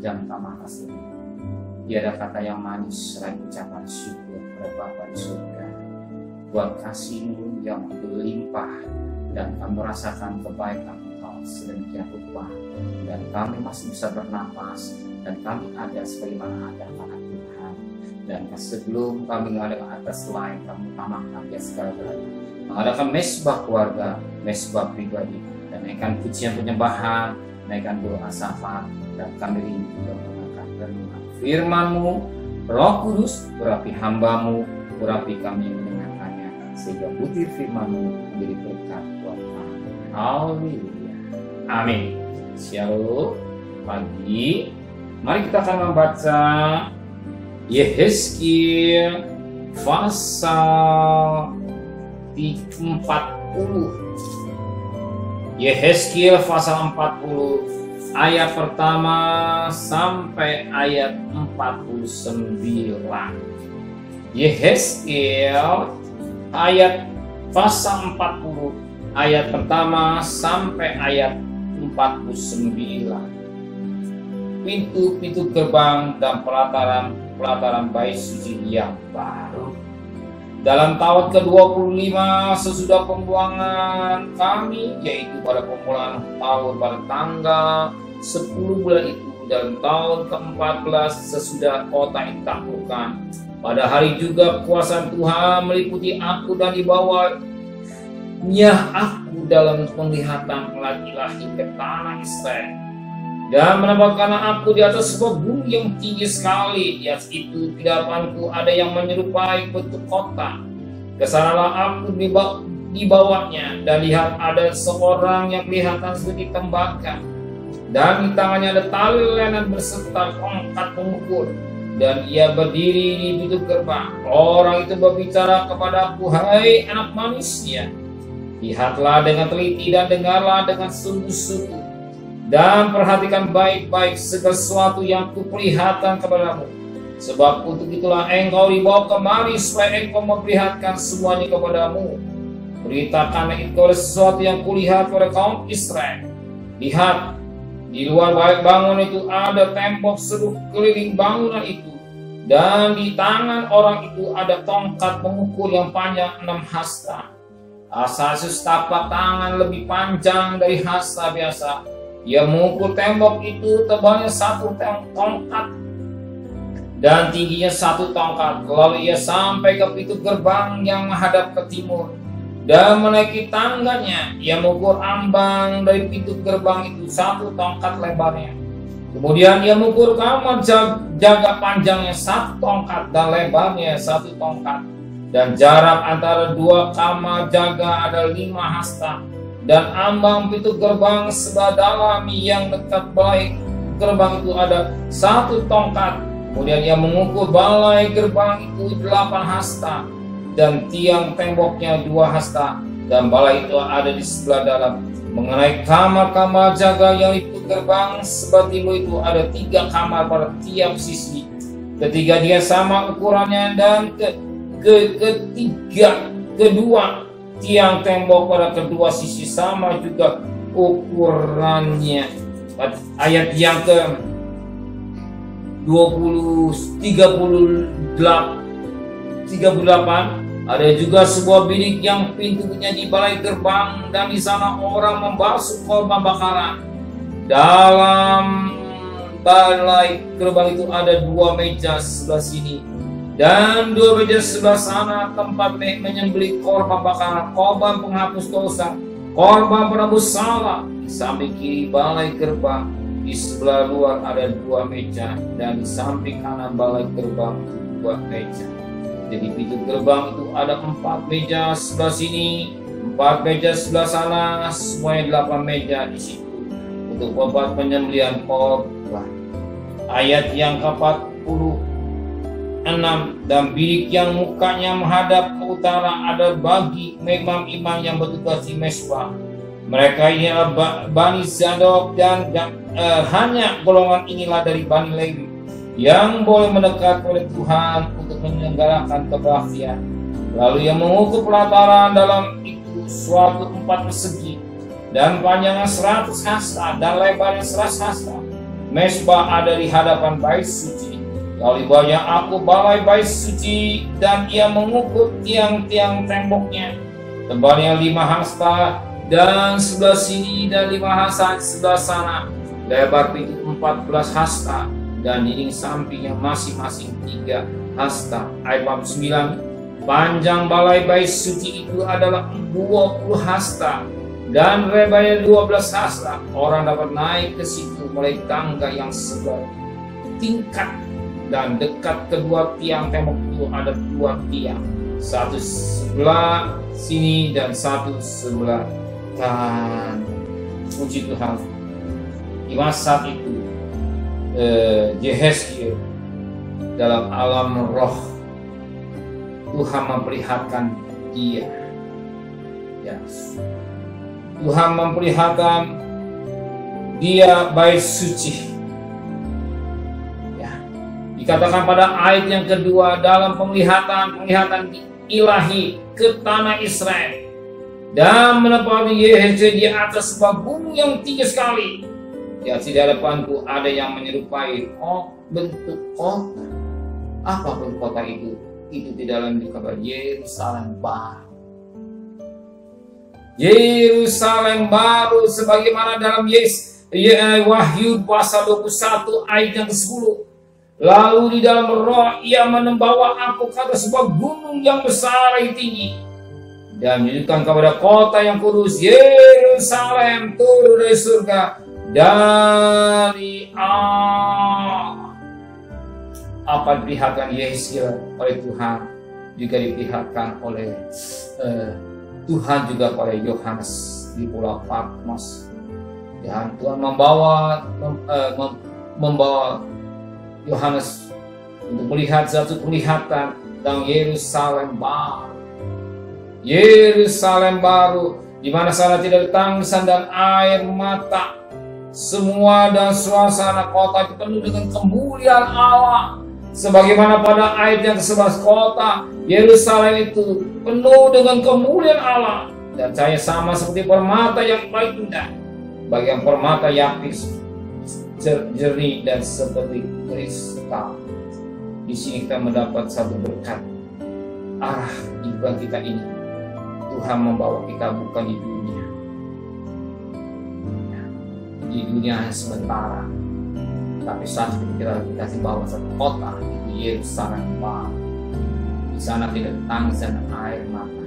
dan tamat asli. Tiada kata yang manis selain ucapan syukur kepada Bapa di surga buat kasih-Mu yang berlimpah, dan kami merasakan kebaikan Engkau sedemikian rupa, dan kami masih bisa bernapas, dan kami ada sebagaimana ada karena Tuhan. Dan sebelum kami mengadakan atas lain, kami utamakan dia segala-galanya, mengadakan mesbah keluarga, mesbah pribadi, dan naikkan pujian penyembahan, naikkan doa syafaat, dan kami rindu mengangkat renungan firman-Mu. Roh Kudus, urapi hamba-Mu, urapi kami yang mendengarkannya, sehingga butir firman-Mu menjadi berkat buat kami. Haleluya. Amin. Shalom. Pagi, mari kita akan membaca Yehezkiel pasal 40. Yehezkiel pasal 40 ayat pertama sampai ayat 49. Yehezkiel ayat pasal 40 ayat pertama sampai ayat 49. Pintu-pintu gerbang dan pelataran bait suci yang baru. Dalam tahun ke-25 sesudah pembuangan kami, yaitu pada permulaan tahun pada tanggal 10 bulan itu, dalam tahun ke-14 sesudah kota itu ditaklukkan, pada hari juga kuasa Tuhan meliputi aku, dan dibawanya aku dalam penglihatan ilahi ke tanah Israel, dan menempatkan aku di atas sebuah bumi yang tinggi sekali. Di atas itu di hadapanku ada yang menyerupai bentuk kota. Kesanalah aku dibawanya, dan lihat ada seorang yang kelihatan seperti tembaga, dan di tangannya ada tali lenan berserta tongkat pengukur, dan ia berdiri di pintu gerbang. Orang itu berbicara kepadaku, hai anak manusia, lihatlah dengan teliti dan dengarlah dengan sungguh-sungguh, dan perhatikan baik-baik segala sesuatu yang kuperlihatkan kepadamu. Sebab untuk itulah engkau dibawa kemari, supaya engkau memperlihatkan semuanya kepadamu. Beritakanlah engkau sesuatu yang kulihat pada kaum Israel. Lihat, di luar bait bangunan itu ada tembok seluruh keliling bangunan itu, dan di tangan orang itu ada tongkat pengukur yang panjang 6 hasta. Asasus tapak tangan lebih panjang dari hasta biasa. Ia mengukur tembok itu, tebalnya 1 tongkat dan tingginya 1 tongkat. Lalu ia sampai ke pintu gerbang yang menghadap ke timur, dan menaiki tangganya. Ia mengukur ambang dari pintu gerbang itu 1 tongkat lebarnya. Kemudian ia mengukur kamar jaga panjangnya 1 tongkat dan lebarnya 1 tongkat, dan jarak antara 2 kamar jaga ada 5 hasta. Dan ambang pintu gerbang sebelah dalam yang dekat balai gerbang itu ada 1 tongkat. Kemudian ia mengukur balai gerbang itu 8 hasta, dan tiang temboknya 2 hasta, dan balai itu ada di sebelah dalam. Mengenai kamar-kamar jaga yang di pintu gerbang sebelah timur itu ada 3 kamar pada tiap sisi. Ketiga dia sama ukurannya, dan kedua tiang tembok pada kedua sisi sama juga ukurannya. Ayat yang ke 38, ada juga sebuah bilik yang pintunya di balai gerbang, dan di sana orang membasuh korban bakaran. Dalam balai gerbang itu ada 2 meja sebelah sini, dan 2 meja sebelah sana tempat menyembelih korban bakaran, korban penghapus dosa, korban penebus salah. Di samping kiri balai gerbang, di sebelah luar ada 2 meja, dan di samping kanan balai gerbang 2 meja. Jadi pintu gerbang itu ada 4 meja sebelah sini, 4 meja sebelah sana, semuanya 8 meja di situ untuk tempat penyembelihan korban. Ayat yang ke-46, dan bilik yang mukanya menghadap ke utara ada bagi imam-imam yang bertugas di mesbah. Mereka ini adalah Bani Zadok, dan hanya golongan inilah dari Bani Lewi yang boleh mendekat oleh Tuhan untuk menyelenggarakan kebaktian. Lalu yang mengukur pelataran dalam itu suatu 4 persegi, dan panjangnya 100 hasta dan lebarnya 100 hasta. mesbah ada di hadapan bait suci. Lalu banyak aku balai bait suci, dan ia mengukur tiang-tiang temboknya. Tebalnya 5 hasta dan sebelah sini, dan 5 hasta sebelah sana. Lebar pintu 14 hasta, dan dinding sampingnya masing-masing 3 hasta. Ayat 9. Panjang balai bait suci itu adalah 20 hasta, dan lebarnya 12 hasta. Orang dapat naik ke situ melalui tangga yang sebelah tingkat. Dan dekat kedua tiang tembok itu ada 2 tiang, satu sebelah sini dan satu sebelah kanan. Puji Tuhan. Di masa saat itu Yehezkiel dalam alam roh, Tuhan memperlihatkan dia. Ya. Tuhan memperlihatkan dia bait suci. Dikatakan pada ayat yang kedua, dalam penglihatan ilahi ke tanah Israel, dan menempati Yehezkiel di atas sebuah gunung yang tinggi sekali. Di hadapanku ada yang menyerupai bentuk kota. Apa bentuk kota itu? Itu di dalam dikatakan Yerusalem baru. Yerusalem baru, sebagaimana dalam Wahyu pasal 21 ayat yang ke-10. Lalu di dalam roh ia membawa aku ke atas sebuah gunung yang besar yang tinggi, dan menunjukkan kepada kota yang kudus Yerusalem turun dari surga dari Allah. Apa diperlihatkan Yehezkiel oleh Tuhan juga diperlihatkan oleh Tuhan juga pada Yohanes di Pulau Patmos. Dan Tuhan membawa Yohanes untuk melihat satu penglihatan tentang Yerusalem baru. Yerusalem baru, di mana sana tidak ada tangisan dan air mata. Semua dan suasana kota itu penuh dengan kemuliaan Allah. Sebagaimana pada ayat yang ke-11, kota Yerusalem itu penuh dengan kemuliaan Allah, dan cahaya sama seperti permata yang paling indah, bagian permata yapis, jernih dan seperti kristal. Di sini kita mendapat satu berkat. Arah hidup kita ini, Tuhan membawa kita bukan di dunia. Di dunia sementara, tapi saat kita dikasih bawa satu kota, itu Yerusalem baru. Di sana tidak tangis dan air mata,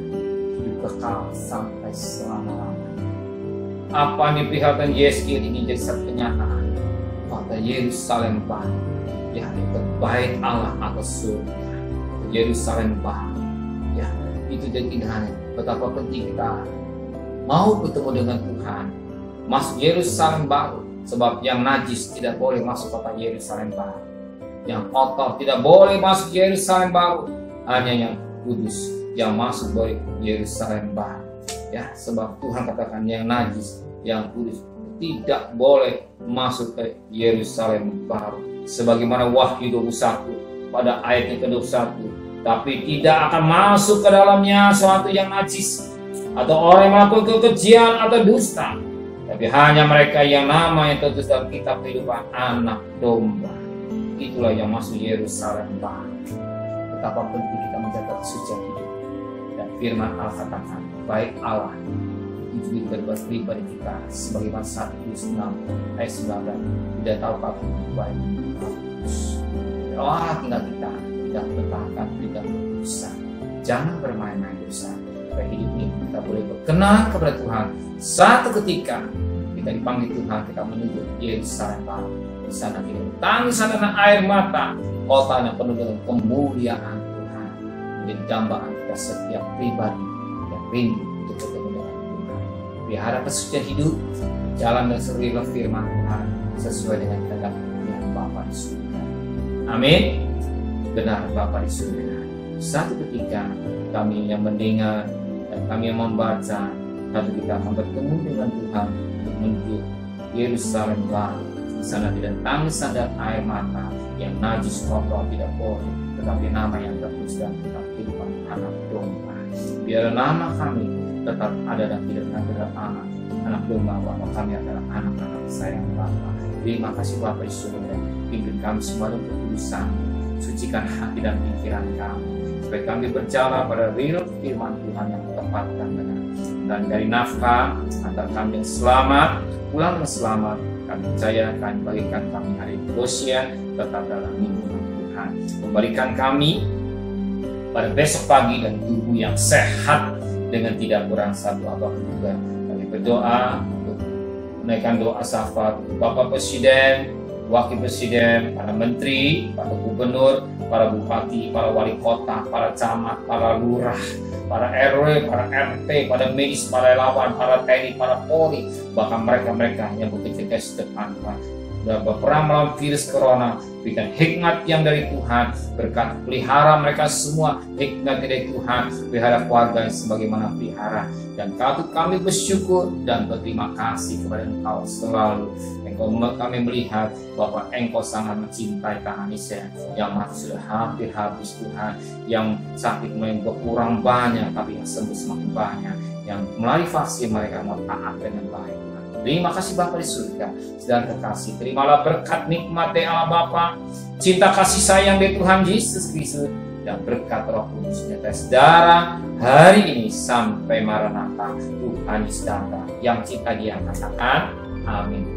hidup kekal sampai selama-lamanya. Apa yang diperlihatkan Yehezkiel ini jadi satu kenyataan. Kota Yerusalem baru, ya, itu bait Allah atau surga. Yerusalem baru, ya, itu jadi keindahannya. Betapa penting kita mau bertemu dengan Tuhan, masuk Yerusalem baru. Sebab yang najis tidak boleh masuk kota Yerusalem baru, yang kotor tidak boleh masuk Yerusalem baru. Hanya yang kudus yang masuk boleh Yerusalem baru, ya. Sebab Tuhan katakan yang najis, yang kudus tidak boleh masuk ke Yerusalem baru. Sebagaimana Wahyu 21 pada ayat yang ke-21, tapi tidak akan masuk ke dalamnya sesuatu yang najis, atau orang yang melakukan kekejian atau dusta, tapi hanya mereka yang namanya tertulis dalam kitab kehidupan anak domba. Itulah yang masuk Yerusalem baru. Betapa penting kita menjaga kesucian hidup. Dan firman Allah katakan, baik Allah itu berbuat pribadi kita, sebagaimana 1 ayat 9, tidak tahu apa baik Allah tinggal kita tidak bertahan, tidak berdosa. Jangan bermain-main dosa. Supaya hidup ini kita boleh berkenan kepada Tuhan. Satu ketika kita dipanggil Tuhan, kita menuju Yerusalem baru. Di sana tidak tangisan dan air mata, kotanya penuh dengan kemuliaan Tuhan. Menjadi dambaan kita setiap pribadi yang rindu untuk bertemu dengan Tuhan. Pelihara kesucian hidup, jalan dan seruilah firman Tuhan sesuai dengan kehendak Tuhan Bapa di surga. Amin. Benar Bapa di surga. Satu ketika kami yang mendengar dan kami yang membaca, satu kita akan bertemu dengan Tuhan untuk menuju Yerusalem baru. Di sana tidak tangisan dan air mata, yang najis kotor tidak boleh, tetapi nama yang tertulis dalam kitab kehidupan anak domba. Biar nama kami tetap ada dan tidak akan anak domba, bahwa kami adalah anak-anak sayang Bapa. Terima kasih Bapa di surga. Pimpin kami semua untuk kekudusan. Sucikan hati dan pikiran kami, supaya kami berjalan pada real firman Tuhan yang tepat dan benar. Dan dari nafkah antar kami yang selamat, pulang yang selamat, kami percaya akan bagikan kami hari Gosia tetap dalam lindungan Tuhan. Kembalikan kami pada besok pagi dan tubuh yang sehat dengan tidak kurang satu apapun juga. Kami berdoa untuk menaikkan doa syafaat untuk Bapak Presiden, Wakil Presiden, para menteri, para gubernur, para bupati, para wali kota, para camat, para lurah, para RW, para RT, para medis, para relawan, para TNI, para Polri, bahkan mereka-mereka yang bekerja di depan Tuhan. Berperang melawan virus corona, berikan hikmat yang dari Tuhan, berkat pelihara mereka semua, hikmat dari Tuhan, pelihara keluarga yang sebagaimana pelihara. Dan kami bersyukur dan berterima kasih kepada Engkau selalu. Kami melihat bahwa Engkau sangat mencintai tangan Indonesia yang sudah hampir habis Tuhan, yang sakit mulai berkurang banyak, tapi yang sembuh semakin banyak, yang melalui vaksin mereka mau taat dengan baik. Terima kasih Bapa di surga, sedang kekasih. Terimalah berkat nikmat dari Allah Bapa, cinta kasih sayang dari Tuhan Yesus Kristus, dan berkat Roh Kudus di atas darah hari ini sampai Maranatha. Tuhan Yesus datang. Yang cinta Dia katakan amin.